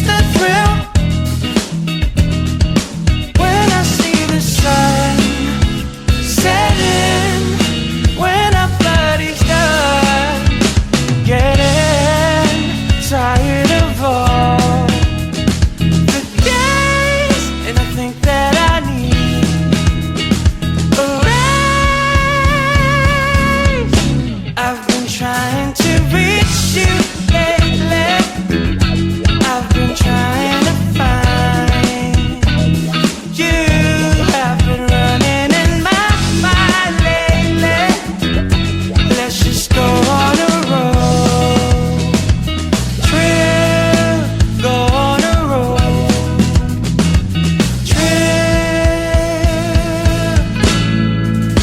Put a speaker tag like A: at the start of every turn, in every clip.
A: the thrill when I see the sun setting, when our body's done getting tired of all the days, and I think that I need a raise. I've been trying to reach you lately. I've been trying to find you. Have been running in my mind lately. Let's just go on a road trip, go on a road trip.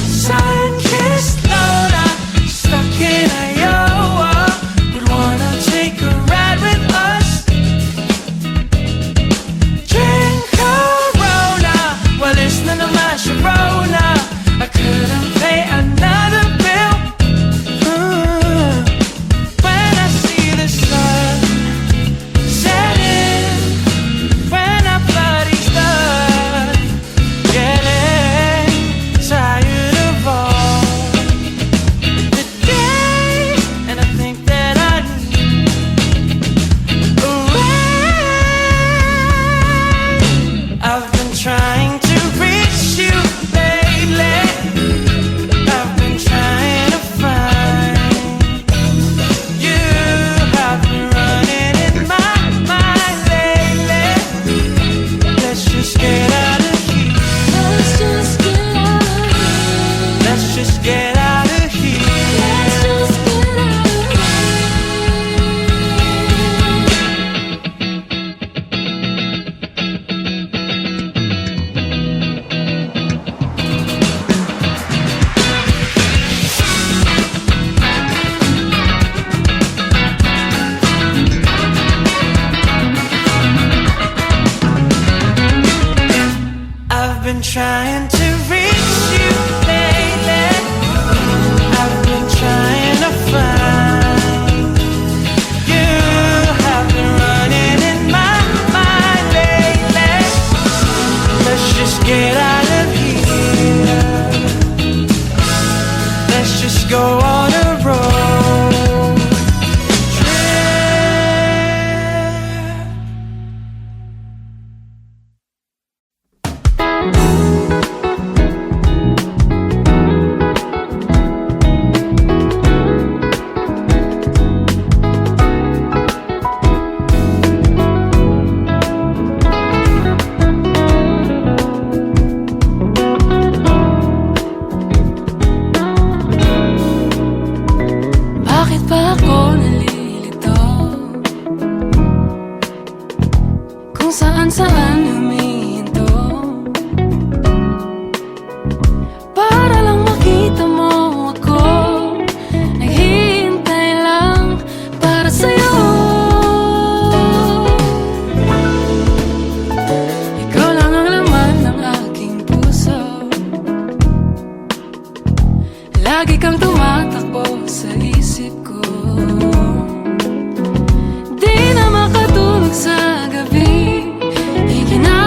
A: Sun-kissed loner, stuck in Iowa, would wanna take a ride with us. Drink Corona while listening to my Sharona. I couldn't pay another bill. When I see the sun setting, when our body's done getting tired of all the days, and I think that I need a raise. I've been trying to reach you lately. I've been trying to find you. Have been running in my mind lately. Let's just get out of here. Let's just get out of here. Let's just get out of here. Let's just get out of I've been trying to reach you lately. I've been trying to find you. Have been running in my mind lately. Let's just get out of here. Let's just go on a road trip. Bakit ba ako nalilito? Kung saan-saan humihinto para lang makita mo ako. Naghihintay lang para sa'yo. Ikaw lang ang laman ng aking puso. Lagi kang tumatakbo sa isip ko. Di na makatulog sa gabi. Higinawa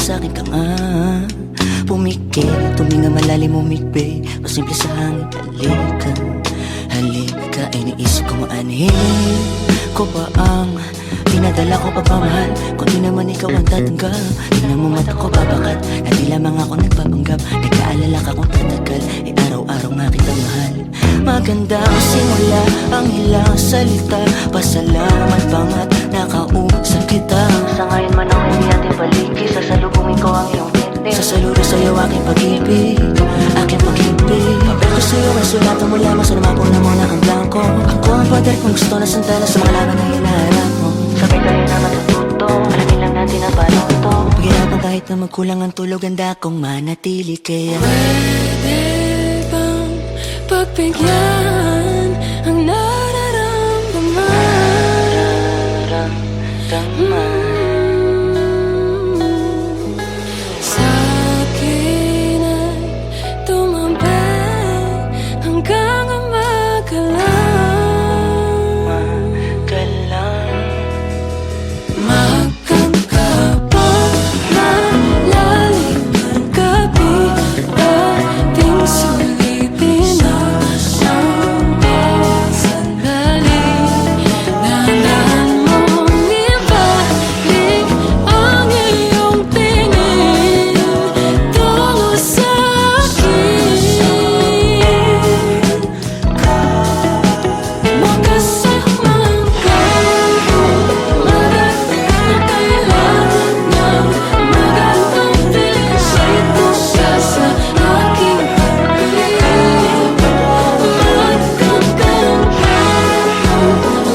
B: sa'kin ka nga pumikit, tuminga malalim umikbay, pasimple sa hangin. Halika, halika, iniisip ko maanhin ko ba ang pinadala ko pagmamahal? Kung di naman ikaw ang tatanggap, tingnan mo mata ko babakat, na di lamang ako nagpapanggap. Nagkaalala ka kung tatagal, araw-araw nga kitang mahal. Maganda ang simula, ang ilang salita, pasalamat bangat nakausap kita. Sa ngayon man ang hindi ating paligid, sasalubungin ko ang iyong ngiti, sasaluro sa'yo aking pag-ibig, aking pag-ibig. Papel ko sa'yo ay sulatan mo lamang, sa namapon na muna ang blanco. Ako ang pader kung gusto na sandala sa mga laban na hinaharap mo. Sabay tayo na matututo, alamin lang natin ang paano to. Paghirapan kahit na magkulang ang tulog, handa kong manatili. Kaya
C: pwede bang pagbigyan ang nararamdaman? Sa'kin ay tumambay hanggang ang magalang. Magkagapang malalim ang gabi, ating sulitin ang bawat sandali. Dahan-dahan mong ibalik ang iyong tingin tungo sa'kin. Magkasamang magating na kailangan ng magandang feelings. Ito siya sa aking pag-ibig. Magkakaroon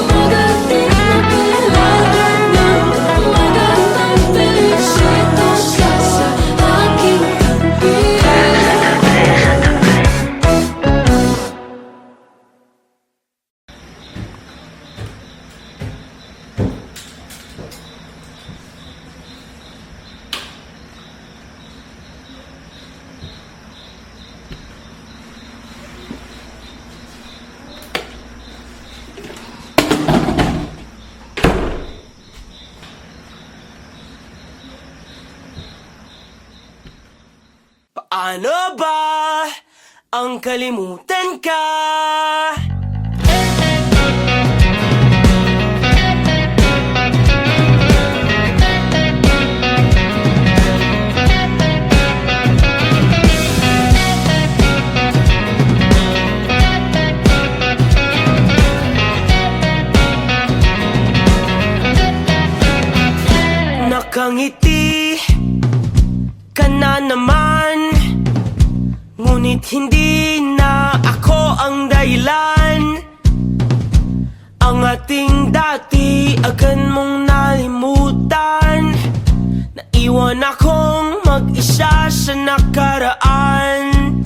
C: magating na kailangan ng magandang feelings. Ito siya sa aking pag-ibig.
A: Paano ba ang kalimutan ka? Nakangiti ka na naman, ngunit hindi na ako ang dahilan. Ang ating dati agad mong nalimutan. Naiwan akong mag-isa sa nakaraan.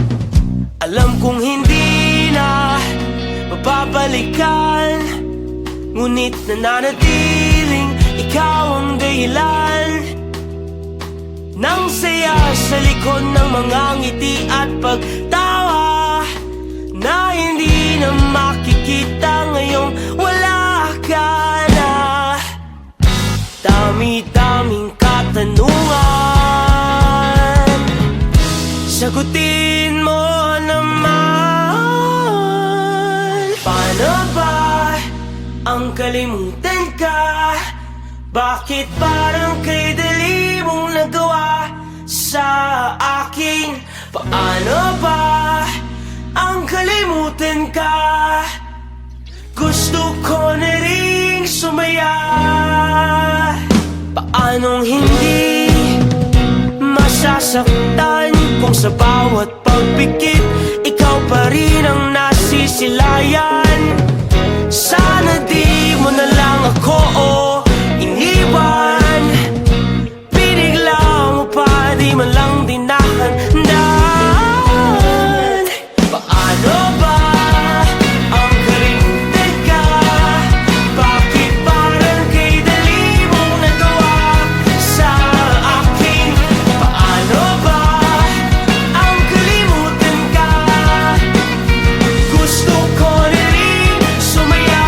A: Alam kong hindi na mababalikan, ngunit nananatiling ikaw ang dahilan nang saya sa likod ng mga ngiti at pagtawa na hindi na makikita ngayong wala ka na. Dami-daming katanungan, sagutin mo naman. Paano ba ang kalimutan ka? Bakit parang kay dali mong nagawa sa akin? Paano ba ang kalimutan ka? Gusto ko na ring sumaya. Paanong hindi masasaktan kung sa bawat pagpikit ikaw pa rin ang nasisilayan? Sana di mo na lang ako iniwan, binigla mo pa, di man lang dinahandaan. Paano ba ang kalimutan ka? Bakit parang kay dali mong nagawa sa akin? Paano ba ang kalimutan ka? Gusto ko na rin sumaya.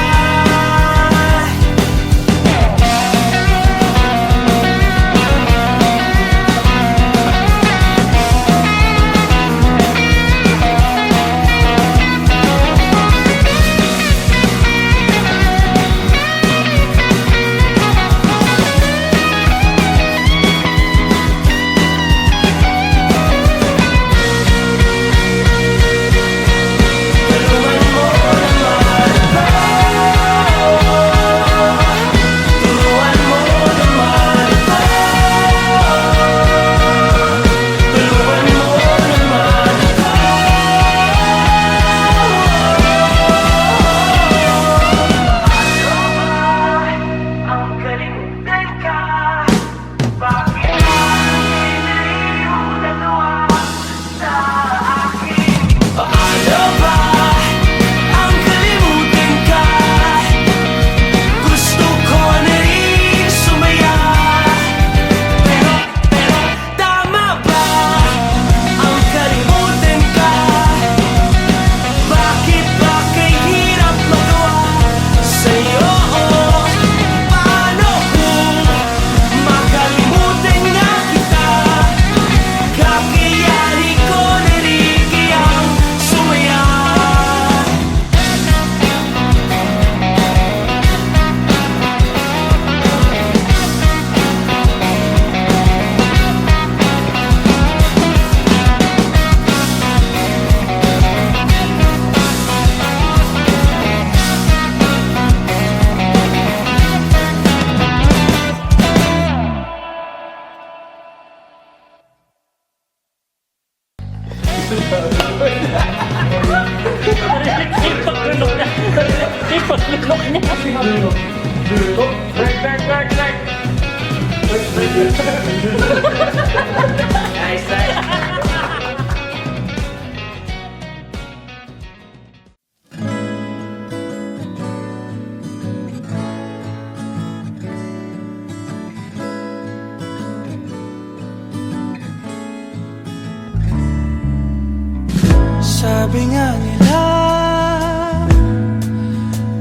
A: Sabi nga nila,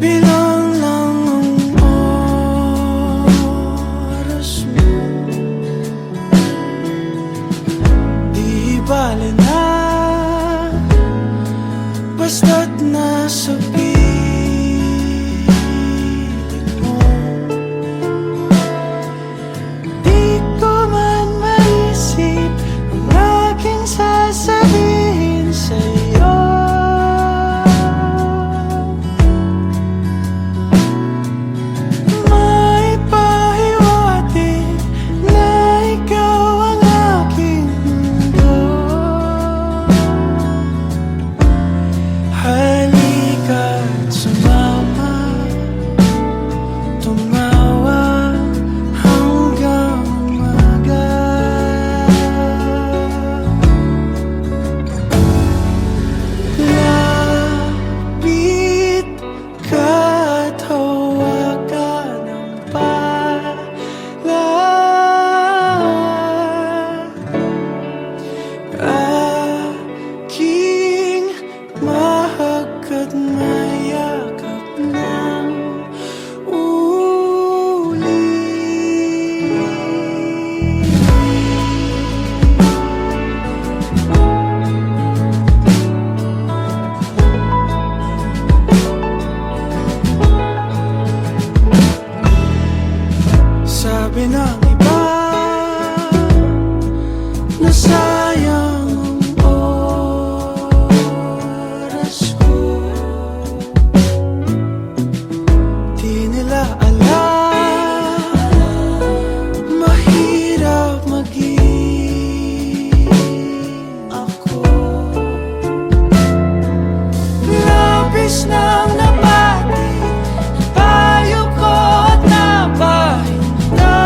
A: bilang lang ang oras mo. Di bale na, basta't nasa piling mo. Di ko man maisip ang aking sasabihin sa'yo. May pahiwatig na ikaw ang aking mundo. Halika't sumama, tumawa hanggang umaga. Lapit ka't hawakan ang pala. Aking mahagkat mayakap ng uli. Sabi ng iba na sayang ang oras ko. Di nila alam, mahirap maging ako. Labis nang nabati ang payo ko at napahinda.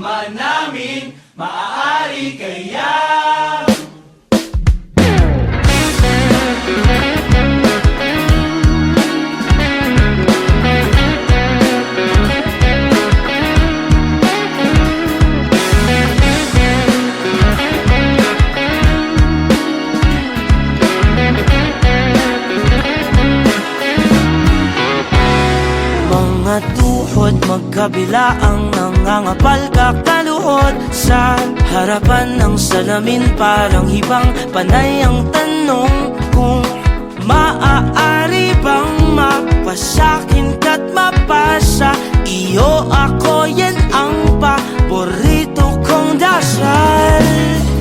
A: Ama namin, maaari kaya?
B: Mga tuhod magkabila ang nangangapal kakaluhod Sa harapan ng salamin parang hibang panay ang tanong Kung maaari bang mapasakin ka't mapasa Iyo ako yan ang paborito kong dasal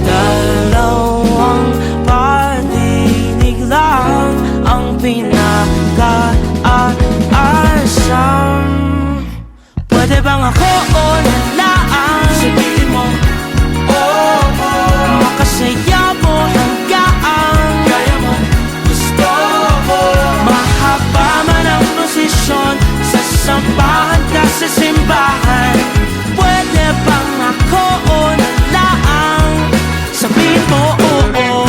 B: Dalawang patinig lang ang pinaka-asam Pwede bang ako o nalaan?
A: Sabihin mo, oo,
B: Makasaya mo hanggaan
A: kaya mo, gusto ko.
B: Mahaba man ang prosesyon Sa sambahan ka sa simbahan Pwede bang ako o nalaan? Sabihin mo oo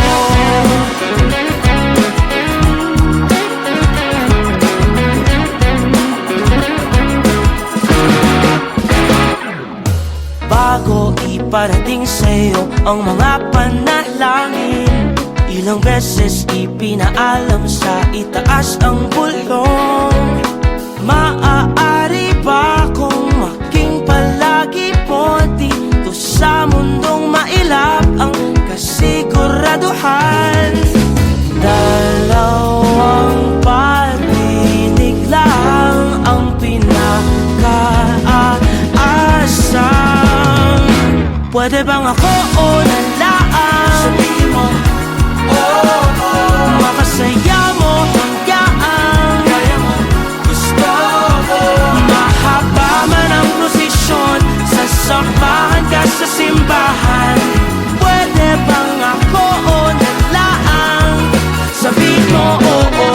B: Bago iparating sa'yo ang mga panalangin Ilang beses ipinaalam sa itaas ang bulong Maaari ba kung maging palagi po dito sa mundong mailap ang kasiguraduhan Dalawang patinig lang ang pinaka-asam Pwede bang ako o nalaan?
A: Sabihin mo, oo,
B: Makasaya mo hanggaan
A: kaya mo, gusto ko.
B: Mahaba man ang prosesyon Sa sambahan ka sa simbahan Pwede bang ako o nalaan? Sabihin mo oo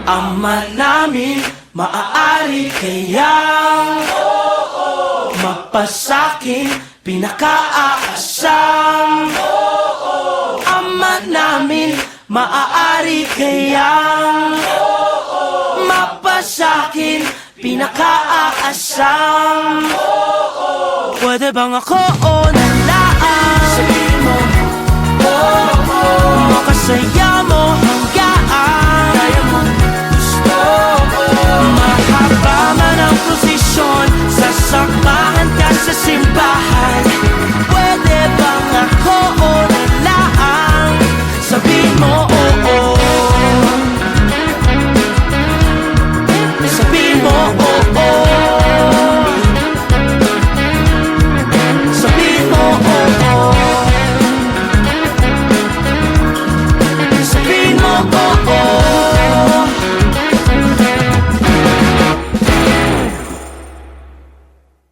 B: Ama namin, maaari kayang mapasakin pinaka-aasam Ama namin, maaari kayang mapasakin pinaka-aasam Pwede bang ako o nalaan?
A: Sabihin mo, oo,
B: Makasaya